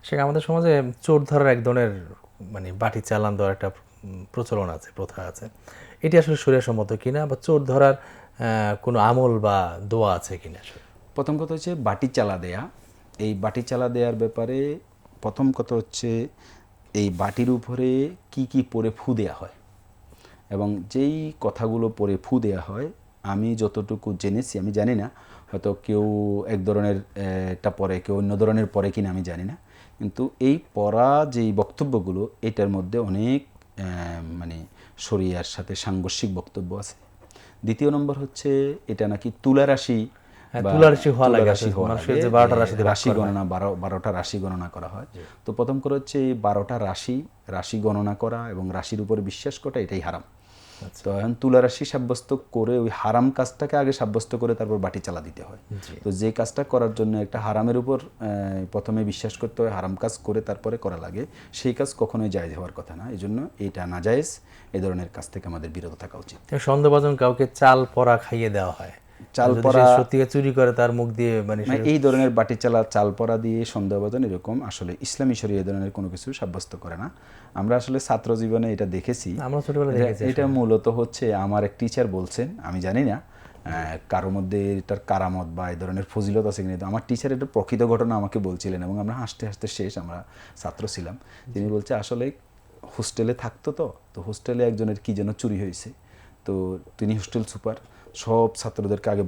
সে আমাদের সমাজে চোর ধরার এক ধরনের মানে বাটি চালান দেওয়ার একটা প্রচলন আছে, প্রথা আছে। এটি আসলে শরীয়সম্মত কিনা, বা চোর ধরার কোনো আমল বা দোয়া আছে কিনা? প্রথম কথা হচ্ছে বাটি চালা দেয়া। এই বাটি চালা দেওয়ার ব্যাপারে প্রথম কথা হচ্ছে এই বাটির উপরে কি কি পরে ফু দেওয়া হয়, এবং যেই কথাগুলো পরে ফু দেওয়া হয় আমি যতটুকু জেনেছি, আমি জানি না হয়তো কেউ এক ধরনের এটা পরে, কেউ অন্য ধরনের পরে কিনা আমি জানি না, কিন্তু এই পড়া যেই বক্তব্যগুলো এটার মধ্যে অনেক মানে শরিয়ার সাথে সাংঘর্ষিক বক্তব্য আছে। দ্বিতীয় নম্বর হচ্ছে এটা নাকি তুলা রাশি বা তুলা রাশি হওয়া লাগে, মানুষের যে 12টা রাশিতে ভাগ রাশি করা হয়। গণনা 12টা রাশি গণনা করা হয়। তো প্রথম করে হচ্ছে এই 12টা রাশি গণনা করা এবং রাশির উপরে বিশ্বাস করা এটাই হারাম। তো এখন তুলা রাশি সাব্যস্ত করে ওই হারাম কাজটাকে আগে সাব্যস্ত করে তারপর বাটি চালা দিতে হয়। তো যে কাজটা করার জন্য একটা হারামের উপর প্রথমে বিশ্বাস করতে হয়, হারাম কাজ করে তারপরে করা লাগে, সেই কাজ কখনোই জায়েজ হওয়ার কথা না। এই জন্য এটা নাজায়েজ, এই ধরনের কাজ থেকে আমাদের বিরত থাকা উচিত। সন্দেহভাজন কাউকে চাল পরা খাইয়ে দেওয়া হয়, চাল যদি পরা সে সত্যিকার চুরি করে তার মুখ দিয়ে মানে এই ধরনের বাটি চালা, চাল পরা দিয়ে সন্দেহভাজন এরকম আসলে ইসলামী শরীয়ত এই ধরনের কোনো কিছু সাব্যস্ত করে না। আমরা আসলে ছাত্র জীবনে এটা দেখেছি। আমরা ছোটবেলায় দেখেছি। এটা মূলত হচ্ছে আমার এক টিচার বলছেন, আমি জানি না কারোর মধ্যে এটার কারামত বা এই ধরনের ফজিলত আছে কিন্তু আমার টিচার এটা প্রকৃত ঘটনা আমাকে বলছিলেন, এবং আমরা হাসতে হাসতে শেষ, আমরা ছাত্র ছিলাম। তিনি বলছে আসলে হোস্টেলে থাকতো, তো হোস্টেলে একজনের কি যেন চুরি হয়েছে, তো তিনি হোস্টেল সুপার সব ছাত্রদেরকে আগে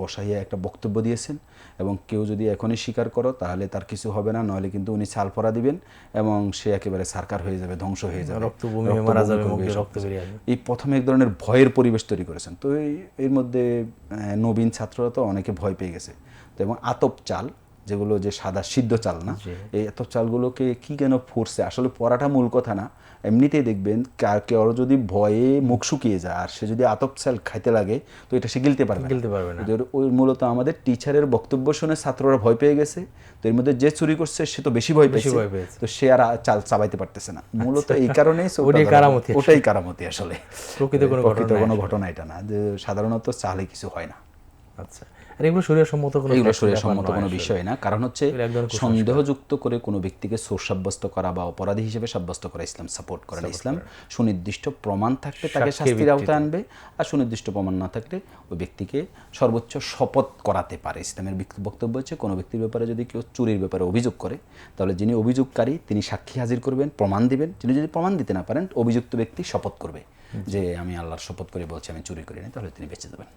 বসাইয়া একটা বক্তব্য দিয়েছেন, এবং কেউ যদি এখনই স্বীকার করো তাহলে তার কিছু হবে না, নইলে কিন্তু উনি ছাল পরা দিবেন এবং সে একেবারে সারকার হয়ে যাবে, ধ্বংস হয়ে যাবে, এই প্রথমে এক ধরনের ভয়ের পরিবেশ তৈরি করেছেন। তো এর মধ্যে নবীন ছাত্ররা তো অনেকে ভয় পেয়ে গেছে। তো এবং আতপ চাল, যেগুলো যে সাদা সিদ্ধ চাল না, এই আতপ চালগুলোকে কি কেন ফোর্সে, আসলে পড়াটা মূল কথা না, এমনিতেই দেখবেন কেউ যদি ভয়ে মুখ শুকিয়ে যায় আর সে যদি আতপ চাল খাইতে লাগে তো এটা সে গিলতে পারবে না। ওই মূলত আমাদের টিচারের বক্তব্য শুনে ছাত্ররা ভয় পেয়ে গেছে। তো এর মধ্যে যে চুরি করছে সে তো বেশি ভয় পেয়েছে, তো সে আর চাল চাবাইতে পারতেছে না। মূলত এই কারণেই ওটাই কারামতি, আসলে প্রকৃত কোনো ঘটনা এটা না, যে সাধারণত চালে কিছু হয় না। আচ্ছা, এগুলো শরীয়সম্মত কোনো বিষয় না। কারণ হচ্ছে সন্দেহযুক্ত করে কোনো ব্যক্তিকে চোর সাব্যস্ত করা বা অপরাধী হিসেবে সাব্যস্ত করা ইসলাম সাপোর্ট করে না। ইসলাম সুনির্দিষ্ট প্রমাণ থাকলে তাকে শাস্তির আওতায় আনবে, আর সুনির্দিষ্ট প্রমাণ না থাকলে ওই ব্যক্তিকে সর্বোচ্চ শপথ করাতে পারে। ইসলামের বক্তব্য হচ্ছে কোনো ব্যক্তির ব্যাপারে যদি কেউ চুরির ব্যাপারে অভিযোগ করে, তাহলে যিনি অভিযোগকারী তিনি সাক্ষী হাজির করবেন, প্রমাণ দিবেন। তিনি যদি প্রমাণ দিতে না পারেন, অভিযুক্ত ব্যক্তি শপথ করবে যে আমি আল্লাহর শপথ করে বলছি আমি চুরি করিনি, তাহলে তিনি বেঁচে যাবেন।